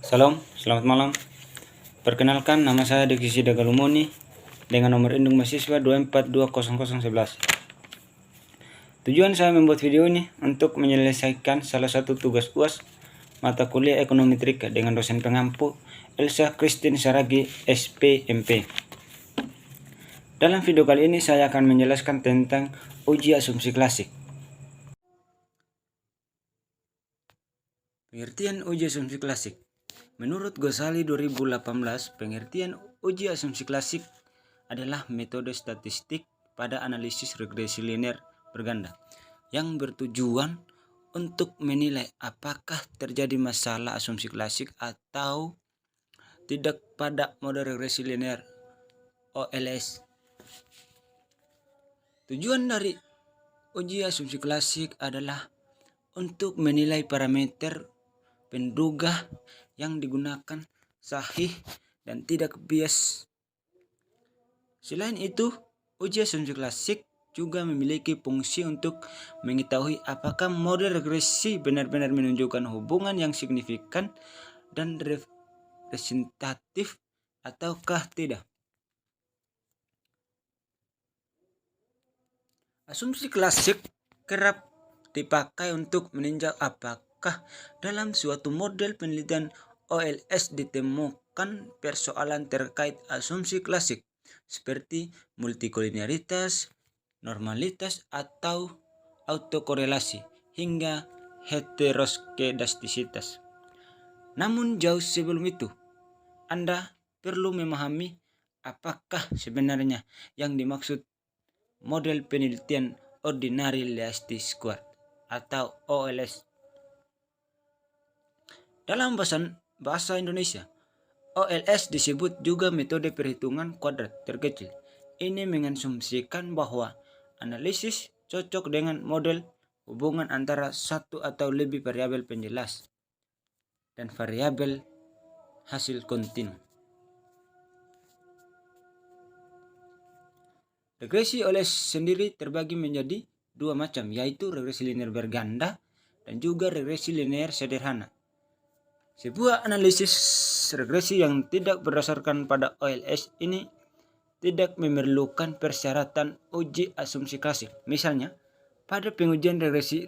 Salam, selamat malam. Perkenalkan, nama saya Deki Sida Galumoni dengan nomor induk mahasiswa 2420011. Tujuan saya membuat video ini untuk menyelesaikan salah satu tugas UAS mata kuliah Ekonomi Trika dengan dosen pengampu Elsa Christine Saragi, SPMP. Dalam video kali ini saya akan menjelaskan tentang uji asumsi klasik. Pengertian uji asumsi klasik. Menurut Ghazali 2018, pengertian uji asumsi klasik adalah metode statistik pada analisis regresi linear berganda yang bertujuan untuk menilai apakah terjadi masalah asumsi klasik atau tidak pada model regresi linear OLS. Tujuan dari uji asumsi klasik adalah untuk menilai parameter penduga yang digunakan sahih dan tidak bias. Selain itu, uji asumsi klasik juga memiliki fungsi untuk mengetahui apakah model regresi benar-benar menunjukkan hubungan yang signifikan dan representatif ataukah tidak. Asumsi klasik kerap dipakai untuk meninjau apakah dalam suatu model penelitian OLS ditemukan persoalan terkait asumsi klasik seperti multikolinearitas, normalitas atau autokorelasi hingga heteroskedastisitas. Namun jauh sebelum itu, Anda perlu memahami apakah sebenarnya yang dimaksud model penelitian ordinary least square atau OLS. Dalam bahasa Indonesia, OLS disebut juga metode perhitungan kuadrat terkecil. Ini mengasumsikan bahwa analisis cocok dengan model hubungan antara satu atau lebih variabel penjelas dan variabel hasil kontinu. Regresi OLS sendiri terbagi menjadi dua macam, yaitu regresi linear berganda dan juga regresi linear sederhana. Sebuah analisis regresi yang tidak berdasarkan pada OLS ini tidak memerlukan persyaratan uji asumsi klasik. Misalnya, pada pengujian regresi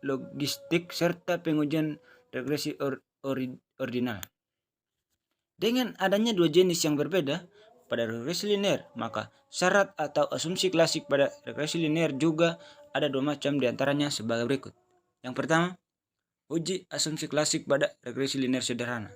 logistik serta pengujian regresi ordinal. Dengan adanya dua jenis yang berbeda pada regresi linear, maka syarat atau asumsi klasik pada regresi linear juga ada dua macam, diantaranya sebagai berikut. Yang pertama, uji asumsi klasik pada regresi linear sederhana.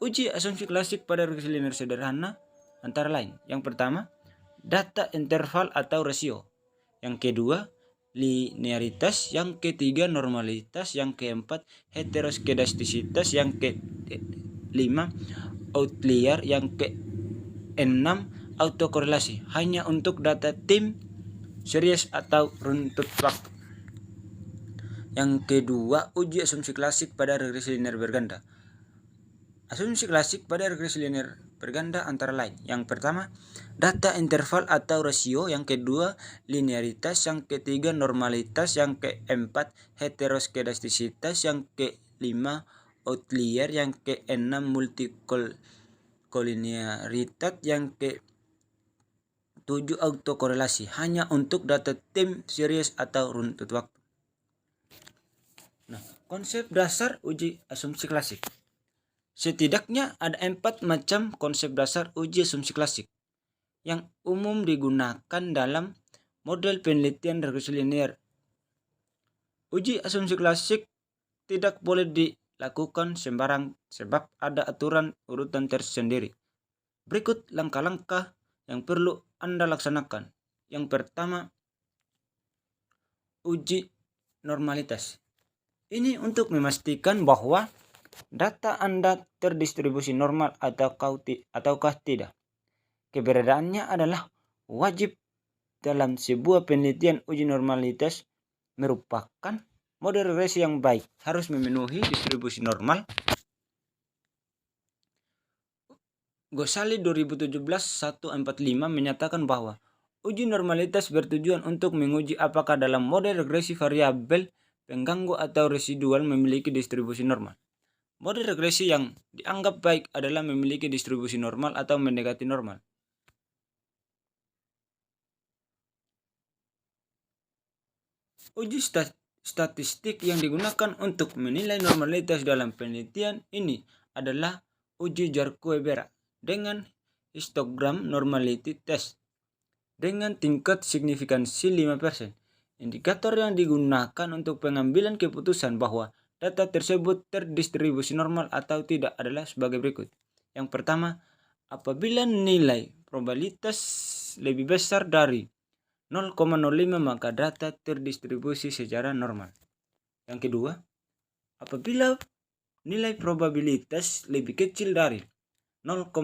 Uji asumsi klasik pada regresi linear sederhana antara lain. Yang pertama, data interval atau rasio. Yang kedua, linearitas. Yang ketiga, normalitas. Yang keempat, heteroskedastisitas. Yang kelima, outlier. Yang keenam, autokorelasi. Hanya untuk data tim, series atau runtut waktu. Yang kedua, uji asumsi klasik pada regresi linear berganda. Asumsi klasik pada regresi linear berganda antara lain. Yang pertama, data interval atau rasio. Yang kedua, linearitas. Yang ketiga, normalitas. Yang keempat, heteroskedastisitas. Yang kelima, outlier. Yang keenam, multikolinearitas. Yang ketujuh, autokorelasi. Hanya untuk data tim, series atau runtut waktu. Nah, konsep dasar uji asumsi klasik. Setidaknya ada 4 macam konsep dasar uji asumsi klasik yang umum digunakan dalam model penelitian regresi linear. Uji asumsi klasik tidak boleh dilakukan sembarang sebab ada aturan urutan tersendiri. Berikut langkah-langkah yang perlu Anda laksanakan. Yang pertama, uji normalitas. Ini untuk memastikan bahwa data Anda terdistribusi normal ataukah tidak. Keberadaannya adalah wajib dalam sebuah penelitian. Uji normalitas merupakan model regresi yang baik, harus memenuhi distribusi normal. Ghazali 2017-145 menyatakan bahwa uji normalitas bertujuan untuk menguji apakah dalam model regresi variabel pengganggu atau residual memiliki distribusi normal. Model regresi yang dianggap baik adalah memiliki distribusi normal atau mendekati normal. Uji statistik yang digunakan untuk menilai normalitas dalam penelitian ini adalah uji Jarque-Bera dengan histogram normality test dengan tingkat signifikansi 5%. Indikator yang digunakan untuk pengambilan keputusan bahwa data tersebut terdistribusi normal atau tidak adalah sebagai berikut. Yang pertama, apabila nilai probabilitas lebih besar dari 0,05 maka data terdistribusi secara normal. Yang kedua, apabila nilai probabilitas lebih kecil dari 0,05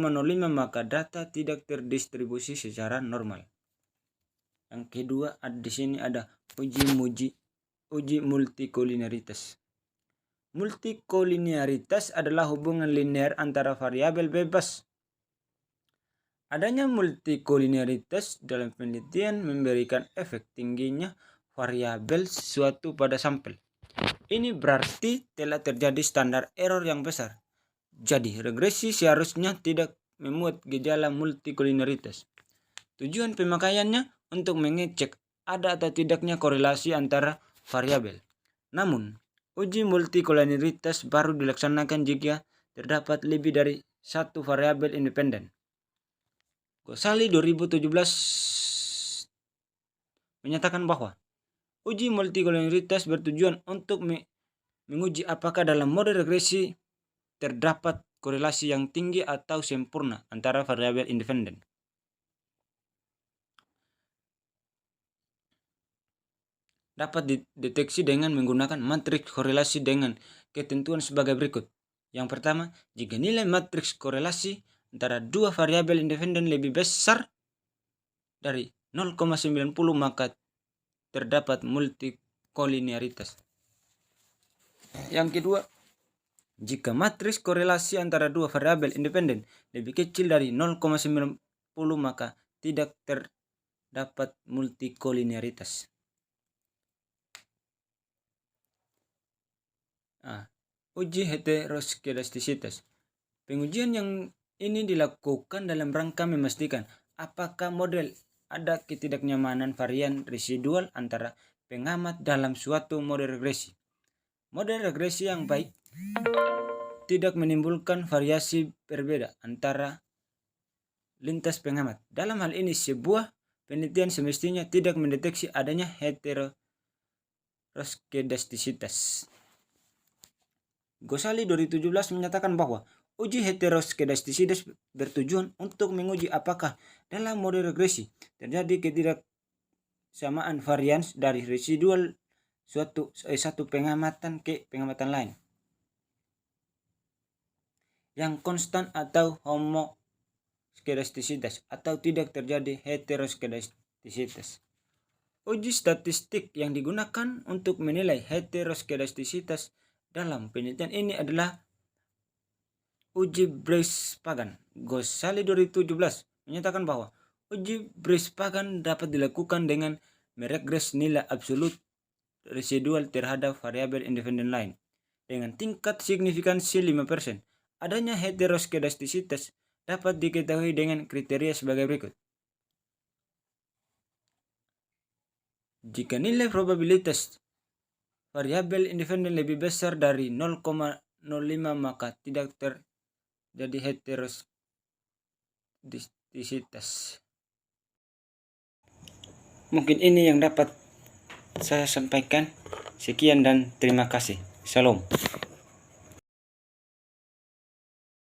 maka data tidak terdistribusi secara normal. Yang kedua, di sini ada uji multikolinearitas. Multikolinearitas adalah hubungan linear antara variabel bebas. Adanya multikolinearitas dalam penelitian memberikan efek tingginya variabel suatu pada sampel. Ini berarti telah terjadi standar error yang besar. Jadi, regresi seharusnya tidak memuat gejala multikolinearitas. Tujuan pemakaiannya untuk mengecek ada atau tidaknya korelasi antara variabel. Namun, uji multikolinearitas baru dilaksanakan jika terdapat lebih dari satu variabel independen. Gosali 2017 menyatakan bahwa uji multikolinearitas bertujuan untuk menguji apakah dalam model regresi terdapat korelasi yang tinggi atau sempurna antara variabel independen. Dapat dideteksi dengan menggunakan matriks korelasi dengan ketentuan sebagai berikut. Yang pertama, jika nilai matriks korelasi antara dua variabel independen lebih besar dari 0,90 maka terdapat multikolinearitas. Yang kedua, jika matriks korelasi antara dua variabel independen lebih kecil dari 0,90 maka tidak terdapat multikolinearitas. Uji heteroskedastisitas. Pengujian yang ini dilakukan dalam rangka memastikan apakah model ada ketidaknyamanan varian residual antara pengamat dalam suatu model regresi. Model regresi yang baik tidak menimbulkan variasi berbeda antara lintas pengamat. Dalam hal ini, sebuah penelitian semestinya tidak mendeteksi adanya heteroskedastisitas. Gosali 2017 menyatakan bahwa uji heteroskedastisitas bertujuan untuk menguji apakah dalam model regresi terjadi ketidaksamaan varians dari residual satu pengamatan ke pengamatan lain yang konstan atau homoskedastisitas atau tidak terjadi heteroskedastisitas. Uji statistik yang digunakan untuk menilai heteroskedastisitas dalam penelitian ini adalah uji Brice-Pagan. Gosali 2017 menyatakan bahwa uji Brice-Pagan dapat dilakukan dengan meregres nilai absolut residual terhadap variabel independen lain dengan tingkat signifikansi 5%. Adanya heteroskedastisitas dapat diketahui dengan kriteria sebagai berikut. Jika nilai probabilitas variabel independen lebih besar dari 0,05 maka tidak terjadi heteroskedastisitas. Mungkin ini yang dapat saya sampaikan. Sekian dan terima kasih. Shalom.